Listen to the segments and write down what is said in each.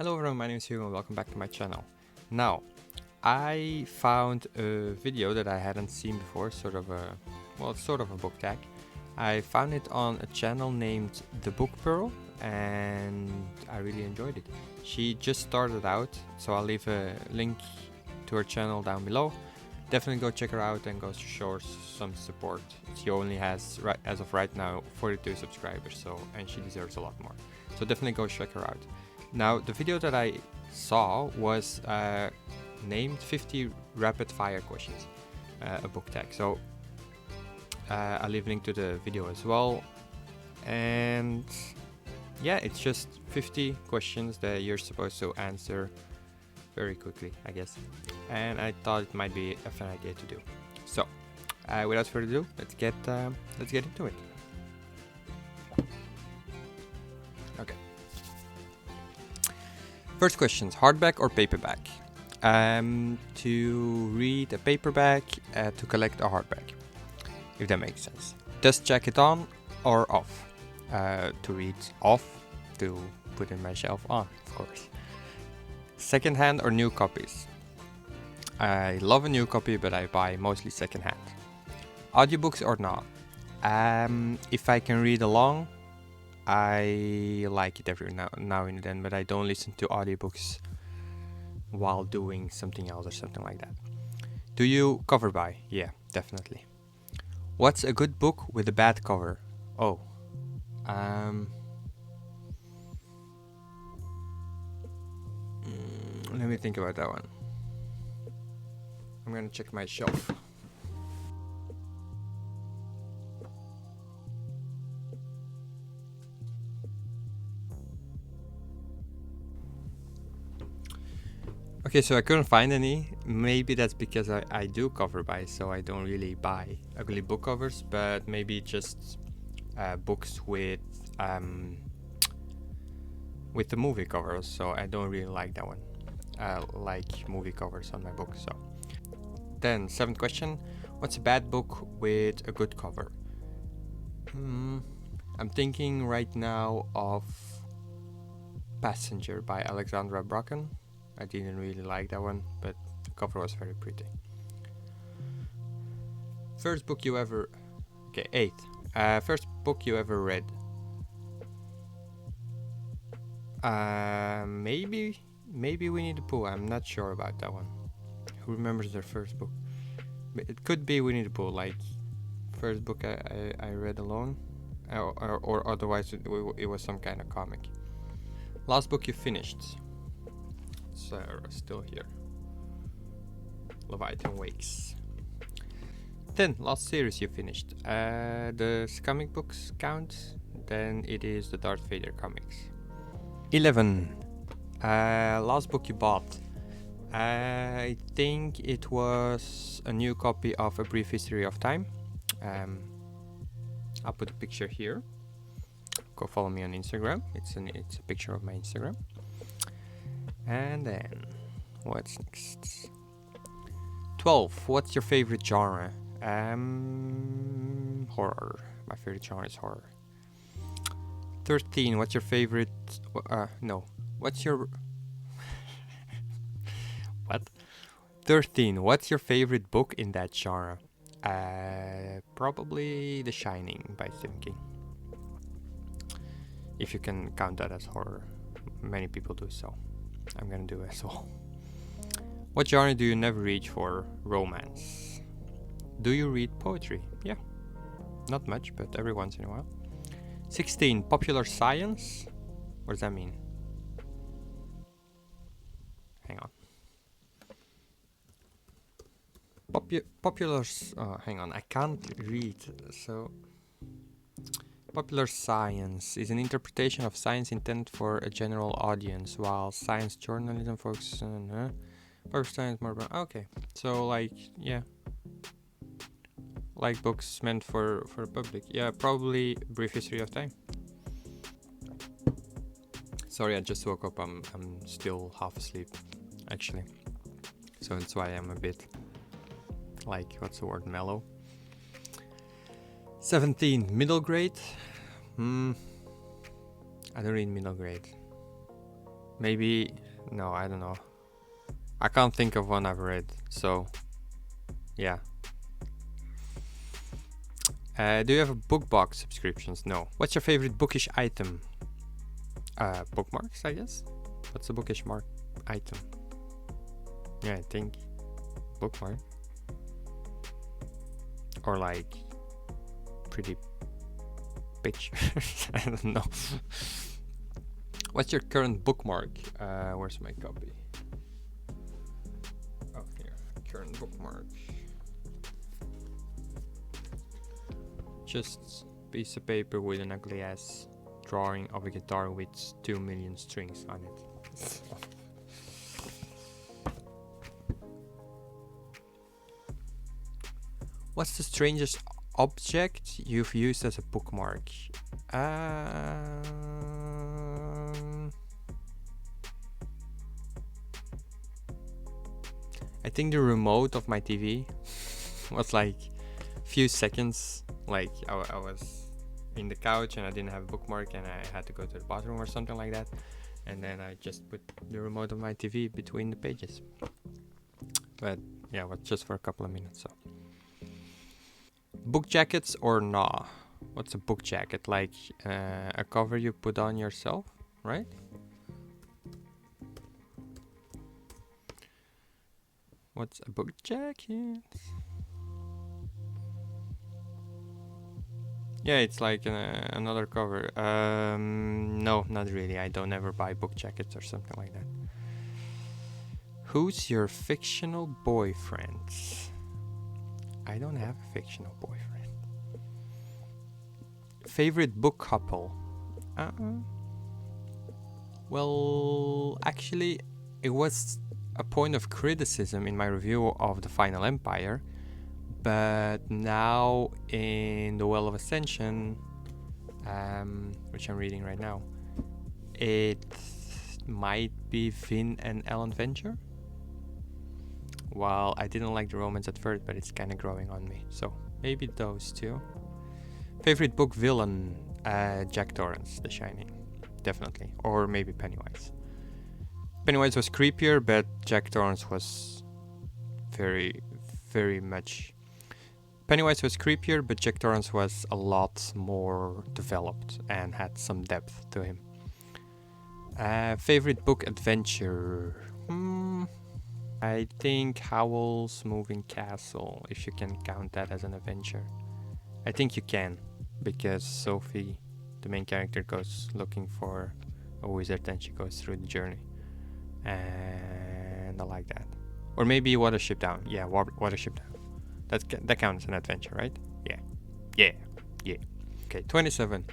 Hello everyone, my name is Hugo and welcome back to my channel. Now, I found a video that I hadn't seen before, sort of a book tag. I found it on a channel named The Book Pearl and I really enjoyed it. She just started out, so I'll leave a link to her channel down below. Definitely go check her out and go show her some support. She only has, as of right now, 42 subscribers, and she deserves a lot more. So definitely go check her out. Now, the video that I saw was named 50 rapid fire questions, a book tag. So I'll leave a link to the video as well. And yeah, it's just 50 questions that you're supposed to answer very quickly, I guess. And I thought it might be a fun idea to do. So without further ado, let's get into it. Okay. First questions: hardback or paperback? To read a paperback, to collect a hardback, if that makes sense. Dust jacket on or off? To read off, to put in my shelf on, of course. Secondhand or new copies? I love a new copy, but I buy mostly secondhand. Audiobooks or not? If I can read along, I like it every now and then, but I don't listen to audiobooks while doing something else or something like that. Do you cover buy? Yeah, definitely. What's a good book with a bad cover? Oh, let me think about that one. I'm gonna check my shelf. Okay, so I couldn't find any. Maybe that's because I do cover buy, so I don't really buy ugly book covers, but maybe just books with the movie covers, so I don't really like that one. I like movie covers on my books. So then, 7th question: what's a bad book with a good cover? I'm thinking right now of Passenger by Alexandra Bracken. I didn't really like that one, but the cover was very pretty. First book you ever... Okay, 8th. First book you ever read? Maybe Winnie the Pooh. I'm not sure about that one. Who remembers their first book? It could be Winnie the Pooh, like first book I read alone, or otherwise it was some kind of comic. Last book you finished? Sarah, still here. Leviathan Wakes. 10. Last series you finished? The comic books count. Then it is the Darth Vader comics. 11. Last book you bought? I think it was a new copy of A Brief History of Time. I'll put a picture here. Go follow me on Instagram. It's a picture of my Instagram. And then, what's next? 12. What's your favorite genre? Horror. My favorite genre is horror. 13. What's your favorite... What's your... What? 13. What's your favorite book in that genre? Probably The Shining by Stephen King. If you can count that as horror. Many people do so. I'm gonna do it as well. What genre do you never reach for? Romance. Do you read poetry? Yeah. Not much, but every once in a while. 16. Popular science? What does that mean? Hang on. Hang on, I can't read, so... Popular science is an interpretation of science intended for a general audience, while science journalism focuses on popular science more. Okay, so like, yeah, like books meant for the public. Yeah, probably Brief History of Time. Sorry, I just woke up. I'm still half asleep, actually. So that's why I'm a bit like, what's the word, mellow. 17. Middle grade? I don't read middle grade. Maybe, no, I don't know. I can't think of one I've read, so yeah. Do you have a book box subscriptions? No. What's your favorite bookish item? Bookmarks, I guess. What's a bookish mark item? Yeah, I think bookmark. Or like pretty pictures. I don't know. What's your current bookmark? Where's my copy? Oh, here. Current bookmark. Just piece of paper with an ugly ass drawing of a guitar with 2 million strings on it. What's the strangest object you've used as a bookmark? I think the remote of my TV was like few seconds. Like I was in the couch and I didn't have a bookmark and I had to go to the bathroom or something like that, and then I just put the remote of my TV between the pages. But yeah, it was just for a couple of minutes. So book jackets or nah? What's a book jacket? Like a cover you put on yourself, right? What's a book jacket? Yeah, it's like another cover. No, not really. I don't ever buy book jackets or something like that. Who's your fictional boyfriend? I don't have a fictional boyfriend. Favorite book couple? Well, actually, it was a point of criticism in my review of The Final Empire, but now in The Well of Ascension, which I'm reading right now, it might be Finn and Ellen Venture. While I didn't like the romance at first, but it's kind of growing on me, so maybe those two. Favorite book villain? Jack Torrance, The Shining, definitely, or maybe Pennywise. Pennywise was creepier, but Jack Torrance was very, very much... Pennywise was creepier, but Jack Torrance was a lot more developed and had some depth to him. Favorite book adventure? I think Howl's Moving Castle, if you can count that as an adventure. I think you can, because Sophie, the main character, goes looking for a wizard and she goes through the journey. And I like that. Or maybe Watership Down. Yeah, Watership Down. That counts as an adventure, right? Yeah. Okay, 27.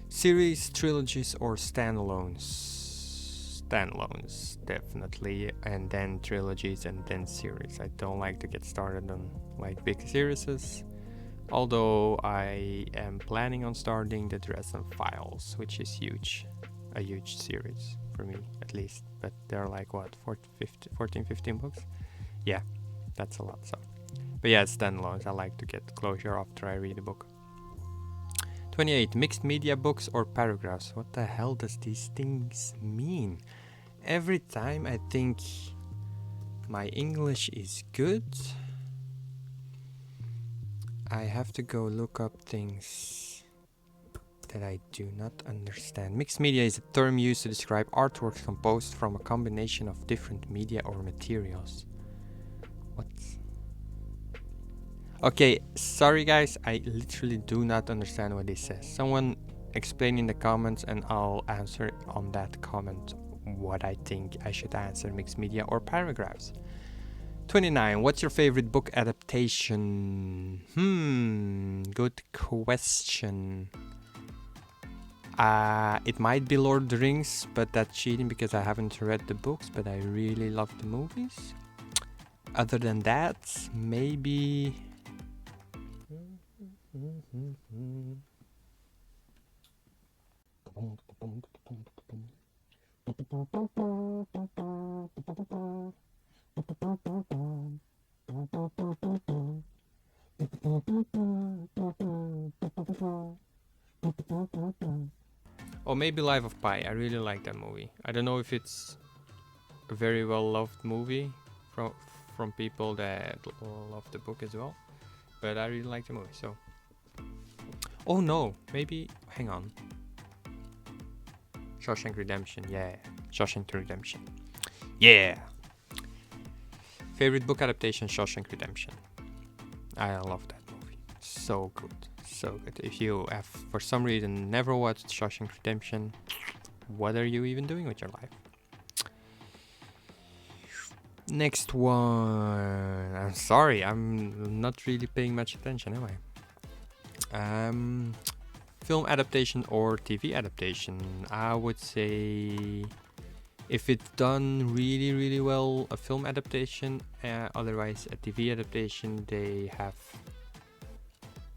Series, trilogies, or standalones? Standalones, definitely. And then trilogies and then series. I don't like to get started on like big series. Although I am planning on starting the Dresden Files, which is huge. A huge series for me, at least. But they're like, what, 14, 15 books? Yeah, that's a lot, so. But yeah, it's standalones. I like to get closure after I read a book. 28. Mixed media books or paragraphs? What the hell does these things mean? Every time I think my English is good, I have to go look up things that I do not understand. Mixed media is a term used to describe artworks composed from a combination of different media or materials. What? Okay, sorry guys, I literally do not understand what this says. Someone explain in the comments and I'll answer on that comment what I think I should answer, mixed media or paragraphs. 29. What's your favorite book adaptation? Good question. It might be Lord of the Rings, but that's cheating because I haven't read the books, but I really love the movies. Other than that, maybe... maybe Life of Pi. I really like that movie. I don't know if it's a very well loved movie from people that love the book as well, but I really like the movie. So, oh no, maybe hang on. Shawshank Redemption, yeah, Shawshank Redemption, yeah. Favorite book adaptation: Shawshank Redemption. I love that movie. So good, so good. If you have for some reason never watched Shawshank Redemption, what are you even doing with your life? Next one. I'm sorry, I'm not really paying much attention, am I? Film adaptation or TV adaptation? I would say if it's done really, really well, a film adaptation. Otherwise, a TV adaptation.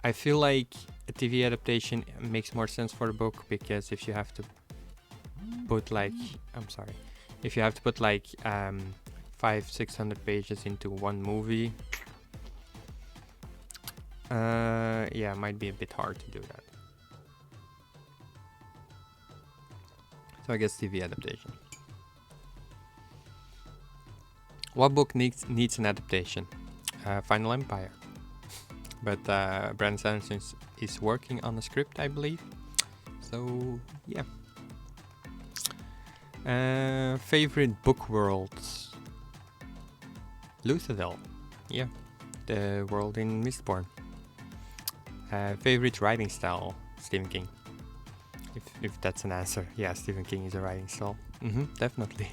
I feel like a TV adaptation makes more sense for a book, because if you have to put like, if you have to put like 500-600 pages into one movie, yeah, it might be a bit hard to do that. So I guess TV adaptation. What book needs an adaptation? Final Empire. But Brandon Sanderson is working on a script, I believe. So yeah. Favorite book worlds? Luthadel. Yeah, the world in Mistborn. Favorite writing style? Stephen King. If that's an answer. Yeah, Stephen King is a writing style. Definitely.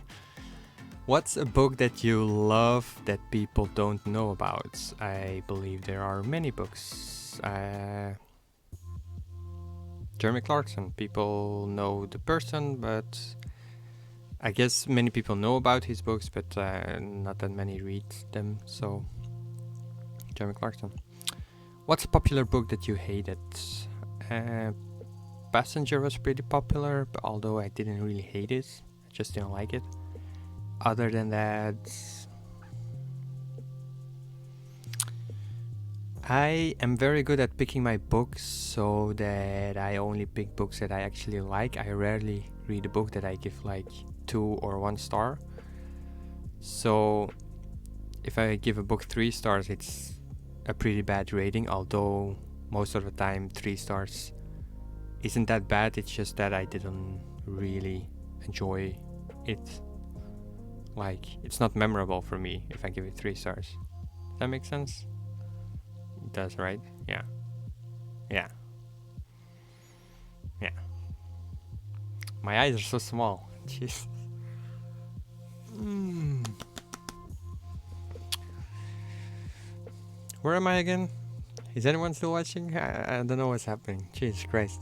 What's a book that you love that people don't know about? I believe there are many books. Jeremy Clarkson. People know the person, but I guess many people know about his books, but not that many read them. So, Jeremy Clarkson. What's a popular book that you hated? Passenger was pretty popular, but although I didn't really hate it, I just didn't like it. Other than that, I am very good at picking my books, so that I only pick books that I actually like. I rarely read a book that I give like 2 or 1 star. So if I give a book 3 stars, it's a pretty bad rating, although most of the time 3 stars isn't that bad. It's just that I didn't really enjoy it. Like, it's not memorable for me if I give it 3 stars. Does that make sense? It does, right? Yeah. Yeah. Yeah. My eyes are so small. Jeez. Where am I again? Is anyone still watching? I don't know what's happening. Jesus Christ.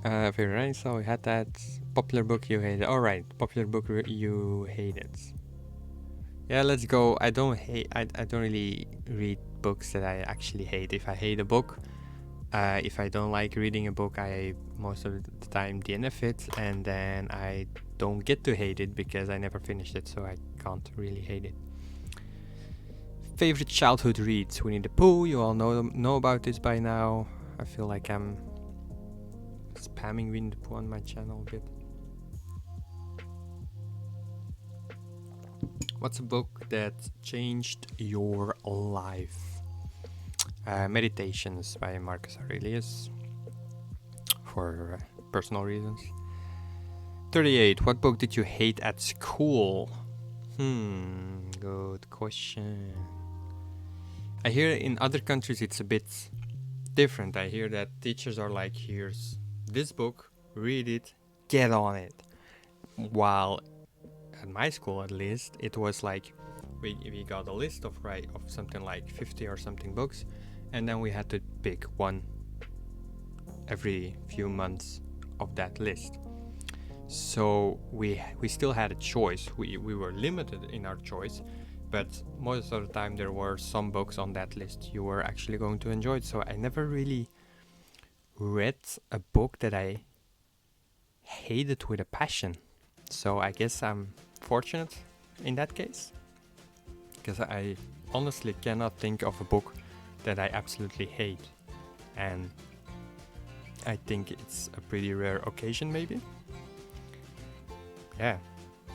Favorite writing style, we had that. Popular book you hated. Alright, popular book you hated. Yeah, let's go. I don't really read books that I actually hate. If I hate a book, if I don't like reading a book, I most of the time DNF it, and then I don't get to hate it because I never finished it, so I can't really hate it. Favorite childhood reads? Winnie the Pooh. You all know about this by now. I feel like I'm spamming Winnie the Pooh on my channel a bit. What's a book that changed your life? Meditations by Marcus Aurelius, for personal reasons. 38. What book did you hate at school? Good question. I hear in other countries it's a bit different. I hear that teachers are like, here's this book, read it, get on it. While at my school, at least, it was like we got a list of something like 50 or something books, and then we had to pick one every few months of that list. So we still had a choice. We were limited in our choice, but most of the time there were some books on that list you were actually going to enjoy. So I never really read a book that I hated with a passion. So I guess I'm fortunate in that case, because I honestly cannot think of a book that I absolutely hate. And I think it's a pretty rare occasion, maybe. Yeah.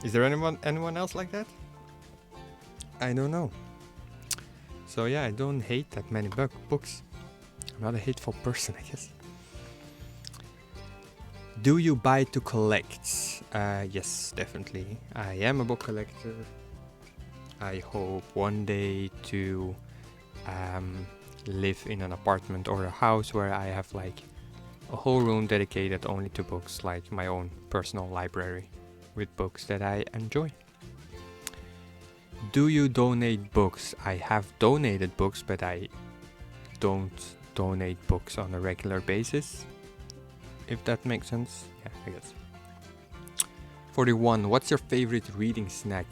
Is there anyone else like that? I don't know. So yeah, I don't hate that many books. I'm not a hateful person, I guess. Do you buy to collect? Yes, definitely. I am a book collector. I hope one day to live in an apartment or a house where I have like a whole room dedicated only to books, like my own personal library with books that I enjoy. Do you donate books? I have donated books, but I don't donate books on a regular basis, if that makes sense. Yeah, I guess. 41. What's your favorite reading snack?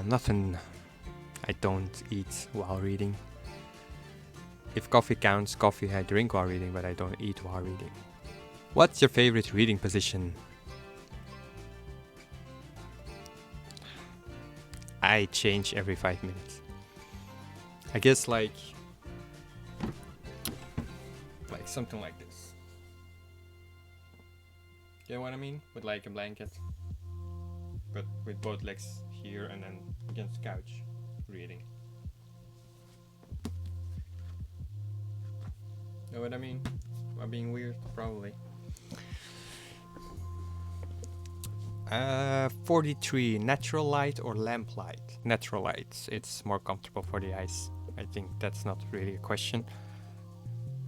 Nothing. I don't eat while reading. If coffee counts, coffee I drink while reading, but I don't eat while reading. What's your favorite reading position? I change every 5 minutes. I guess like something like this. You know what I mean? With like a blanket, but with both legs here and then against the couch, reading. Know what I mean? Am I being weird? Probably. 43. Natural light or lamp light? Natural light. It's more comfortable for the eyes. I think that's not really a question.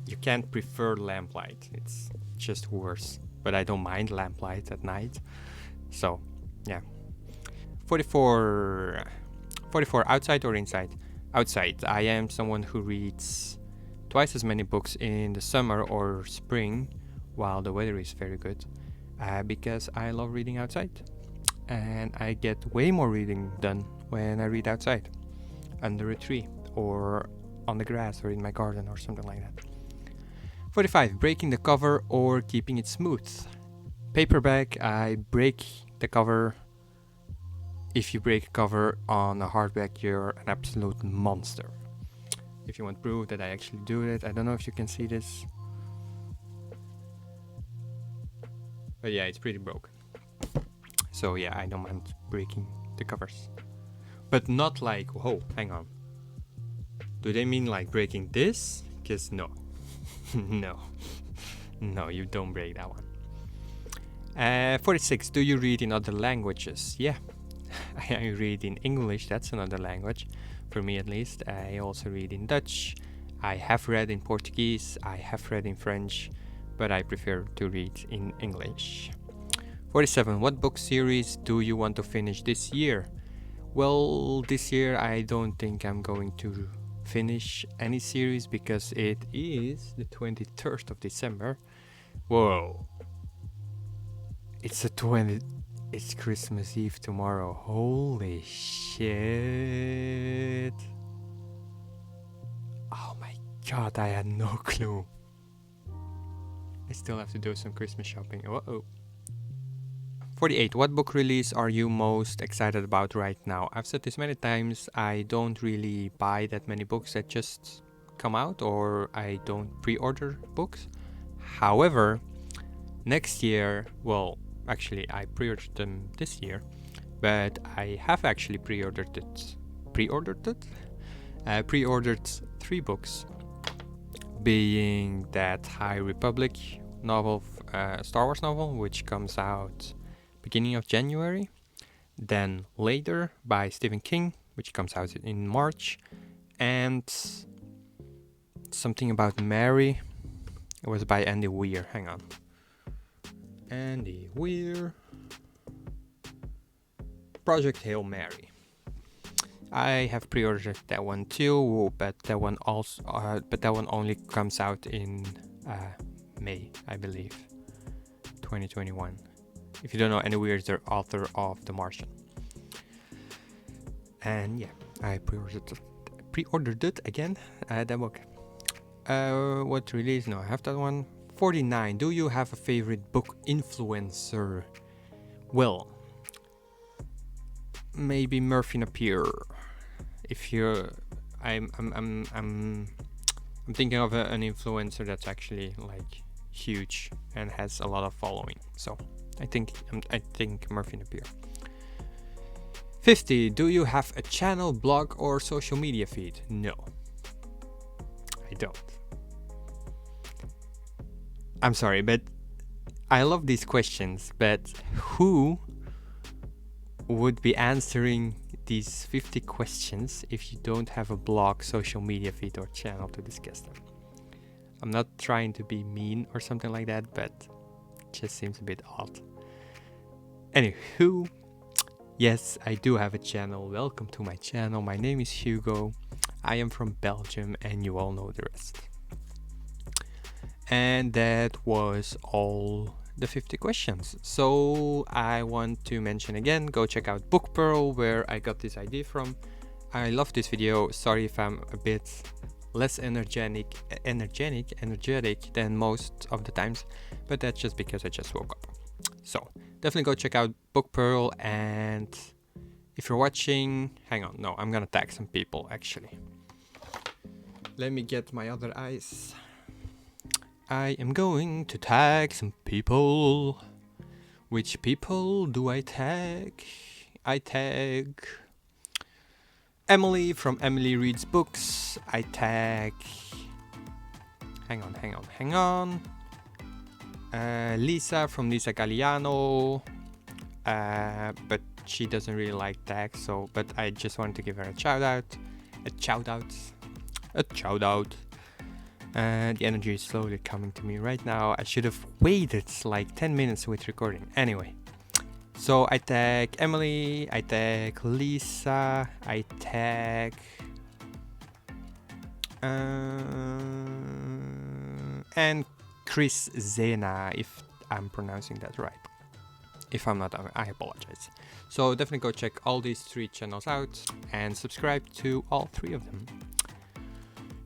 You can't prefer lamplight. It's just worse. But I don't mind lamplight at night. So, yeah. 44. Outside or inside? Outside. I am someone who reads twice as many books in the summer or spring while the weather is very good. Because I love reading outside. And I get way more reading done when I read outside. Under a tree or on the grass or in my garden or something like that. 45. Breaking the cover or keeping it smooth? Paperback, I break the cover. If you break a cover on a hardback, you're an absolute monster. If you want proof that I actually do it, I don't know if you can see this. But yeah, it's pretty broken. So yeah, I don't mind breaking the covers. But not like, whoa, hang on. Do they mean like breaking this? Because no. No, you don't break that one. 46. Do you read in other languages? Yeah, I read in English. That's another language, for me at least. I also read in Dutch. I have read in Portuguese. I have read in French, but I prefer to read in English. 47. What book series do you want to finish this year? Well, this year I don't think I'm going to finish any series because it is the 23rd of December. Whoa. It's Christmas Eve tomorrow. Holy shit. Oh my god, I had no clue. I still have to do some Christmas shopping. Uh-oh. 48. What book release are you most excited about right now? I've said this many times. I don't really buy that many books that just come out, or I don't pre-order books. However, next year, well, actually I pre-ordered them this year, but I have actually pre-ordered 3 books, being that High Republic novel, Star Wars novel, which comes out beginning of January, then Later by Stephen King, which comes out in March, and Something About Mary. It was by Andy Weir. Hang on. Andy Weir. Project Hail Mary. I have pre-ordered that one too, but that one only comes out in May, I believe, 2021. If you don't know, Andy Weir is the author of The Martian. And yeah, I pre-ordered it again, that book. What release? No, I have that one. 49. Do you have a favorite book influencer? Well, maybe Murphy Napier. If you're, I'm thinking of an influencer that's actually like huge and has a lot of following. So I think Murphy in the Beer. 50. Do you have a channel, blog, or social media feed? No, I don't. I'm sorry, but I love these questions, but who would be answering these 50 questions if you don't have a blog, social media feed, or channel to discuss them? I'm not trying to be mean or something like that, but it just seems a bit odd. Anywho, yes, I do have a channel. Welcome to my channel. My name is Hugo. I am from Belgium, and you all know the rest. And that was all the 50 questions. So I want to mention again, go check out Book Pearl, where I got this idea from. I love this video. Sorry if I'm a bit less energetic than most of the times, but that's just because I just woke up. So definitely go check out Book Pearl, and if you're watching, hang on, no, I'm gonna tag some people actually. Let me get my other eyes. I am going to tag some people. Which people do I tag? I tag Emily from Emily Reads Books. I tag... Hang on. Lisa from Lisa Galliano. But she doesn't really like tags, so... But I just wanted to give her a shout out. The energy is slowly coming to me right now. I should have waited like 10 minutes with recording. Anyway, so I tag Emily, I tag Lisa, I tag and Chris Zena, if I'm pronouncing that right. If I'm not, I apologize. So definitely go check all these 3 channels out and subscribe to all 3 of them.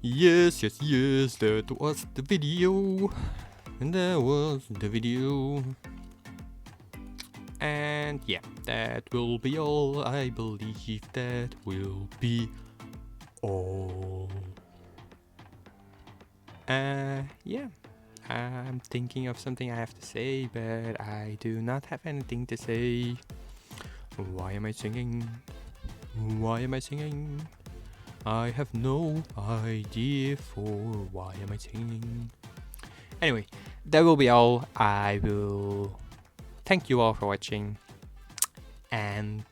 Yes, that was the video. And yeah, that will be all. I believe that will be all. Yeah, I'm thinking of something I have to say, but I do not have anything to say. Why am I singing? I have no idea for why am I singing. Anyway, that will be all. I will thank you all for watching, and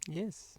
yes.